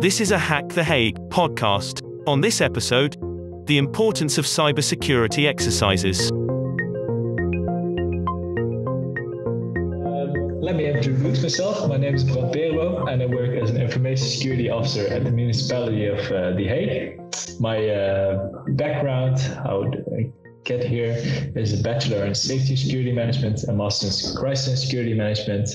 This is a Hâck The Hague podcast. On this episode, the importance of cybersecurity exercises. Let me introduce myself. My name is Bram Perenboom and I work as an information security officer at the municipality of The Hague. My background, how I get here, is a bachelor in safety and security management and master's in crisis and security management.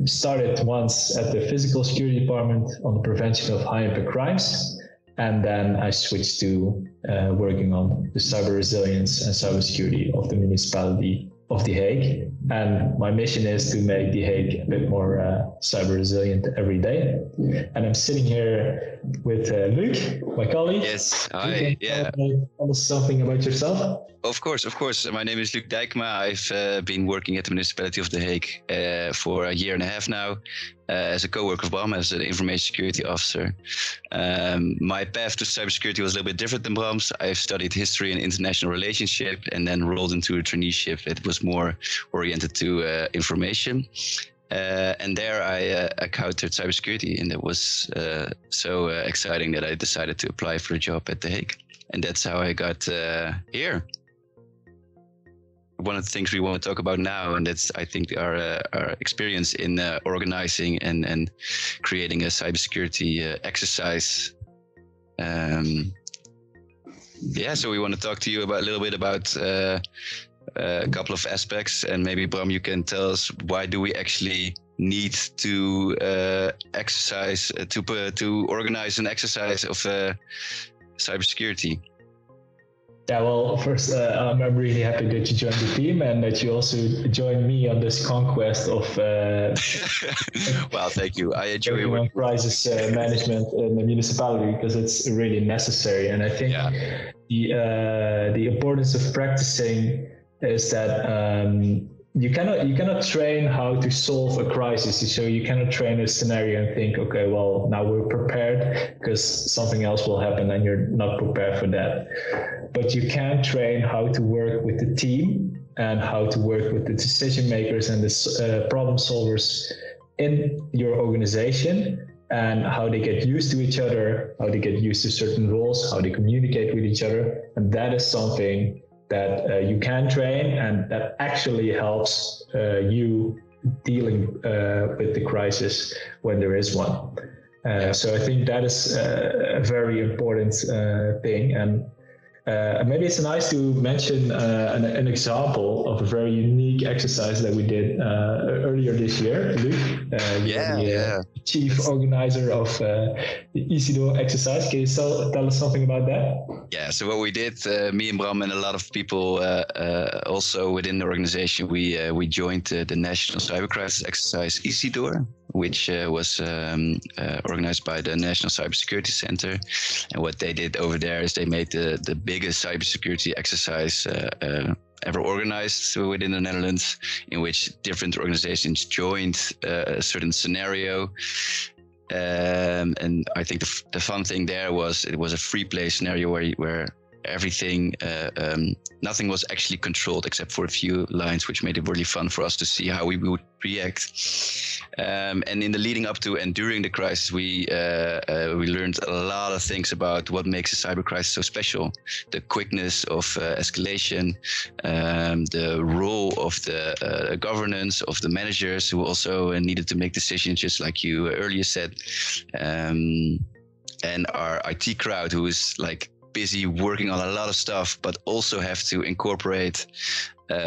Started once at the physical security department on the prevention of high impact crimes. And then I switched to working on the cyber resilience and cybersecurity of the municipality of The Hague. And my mission is to make The Hague a bit more cyber resilient every day. And I'm sitting here with Luuk, my colleague. Yes, hi. Yeah. Tell us something about yourself. Of course. My name is Luuk Dijkema. I've been working at the municipality of The Hague for a year and a half now as a co-worker of Bram, as an information security officer. My path to cybersecurity was a little bit different than Bram's. I've studied history and international relationship and then rolled into a traineeship that was more oriented to information. And there I encountered cybersecurity, and it was so exciting that I decided to apply for a job at The Hague. And that's how I got here. One of the things we want to talk about now, and that's, I think, our experience in organizing and creating a cybersecurity exercise. So we want to talk to you about a little bit about a couple of aspects, and maybe Bram, you can tell us why do we actually need to exercise to organize an exercise of cybersecurity. Yeah, well, first, I'm really happy that you joined the team and that you also joined me on this conquest of. Well, thank you. I enjoy working on crisis management in the municipality because it's really necessary, and I think the importance of practicing is that you cannot train how to solve a crisis. So you cannot train a scenario and think, okay, well, now we're prepared because something else will happen and you're not prepared for that. But you can train how to work with the team and how to work with the decision makers and the problem solvers in your organization, and how they get used to each other, how they get used to certain roles, how they communicate with each other. And that is something that you can train, and that actually helps you dealing with the crisis when there is one. So I think that is a very important thing. And maybe it's nice to mention an example of a very unique exercise that we did earlier this year. Luuk, the chief organizer of the Isidore exercise. Can you tell us something about that? Yeah, so what we did, me and Bram and a lot of people also within the organization, we joined the National Cyber Crisis Exercise Isidore, which was organized by the National Cybersecurity Center. And what they did over there is they made the biggest cybersecurity exercise ever organized within the Netherlands, in which different organizations joined a certain scenario. And I think the fun thing there was it was a free play scenario where everything, nothing was actually controlled except for a few lines, which made it really fun for us to see how we would react. And in the leading up to and during the crisis, we learned a lot of things about what makes a cyber crisis so special. The quickness of escalation, the role of the governance of the managers who also needed to make decisions, just like you earlier said, and our IT crowd who is like busy working on a lot of stuff, but also have to incorporate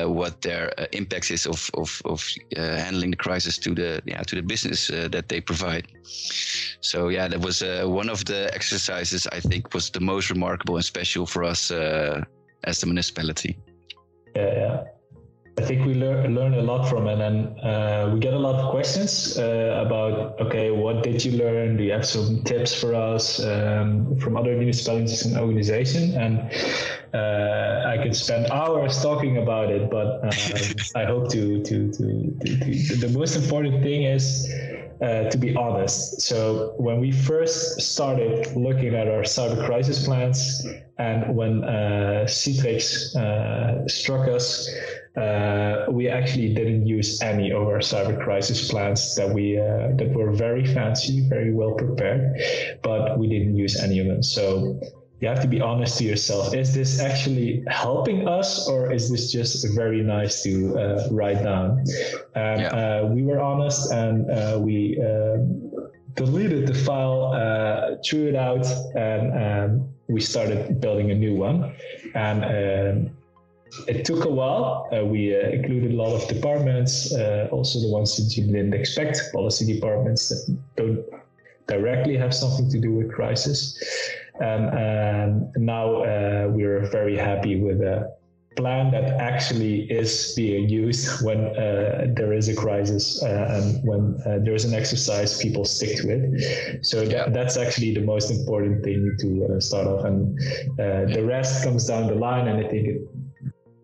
what their impact is of handling the crisis to the business that they provide. So that was one of the exercises I think was the most remarkable and special for us as the municipality. Yeah. I think we learn a lot from it, and we get a lot of questions about, okay, what did you learn? Do you have some tips for us from other municipalities and organizations? And I could spend hours talking about it, but I hope to. The most important thing is to be honest. So when we first started looking at our cyber crisis plans, and when Citrix struck us, we actually didn't use any of our cyber crisis plans that were very fancy, very well prepared, but we didn't use any of them. So you have to be honest to yourself. Is this actually helping us, or is this just very nice to write down? We were honest, and we deleted the file, threw it out, and we started building a new one. And it took a while. We included a lot of departments, also the ones that you didn't expect, policy departments that don't directly have something to do with crisis. And now we're very happy with a plan that actually is being used when there is a crisis, and when there is an exercise, people stick to it. So that's actually the most important thing to start off. And the rest comes down the line, and I think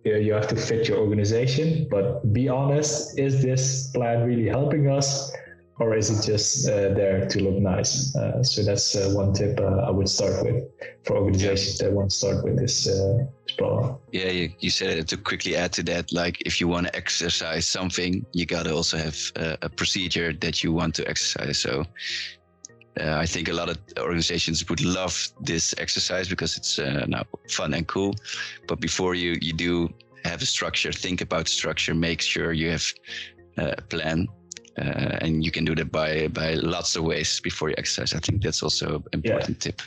you have to fit your organization, but be honest, is this plan really helping us, or is it just there to look nice? So that's one tip I would start with for organizations that want to start with this problem. Yeah, you said it. To quickly add to that, like if you want to exercise something, you got to also have a procedure that you want to exercise. So I think a lot of organizations would love this exercise because it's now fun and cool. But before you do have a structure, think about structure, make sure you have a plan. And you can do that by lots of ways before you exercise. I think that's also an important tip.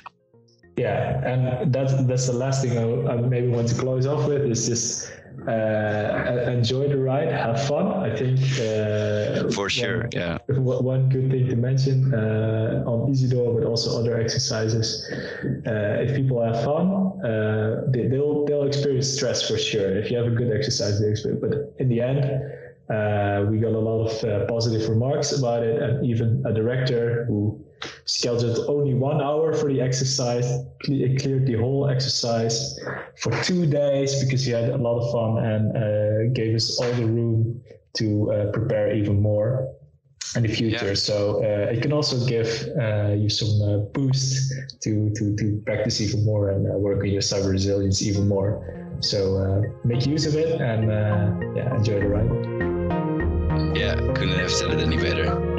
Yeah, and that's the last thing I maybe want to close off with is just enjoy the ride, have fun. I think for sure, one good thing to mention on EasyDoor, but also other exercises, if people have fun, they'll experience stress for sure. If you have a good exercise, they experience. But in the end, we got a lot of positive remarks about it, and even a director who scheduled only 1 hour for the exercise, cleared the whole exercise for 2 days because he had a lot of fun, and gave us all the room to prepare even more in the future. So it can also give you some boost to practice even more and work on your cyber resilience even more. So make use of it, and enjoy the ride. Yeah, couldn't have said it any better.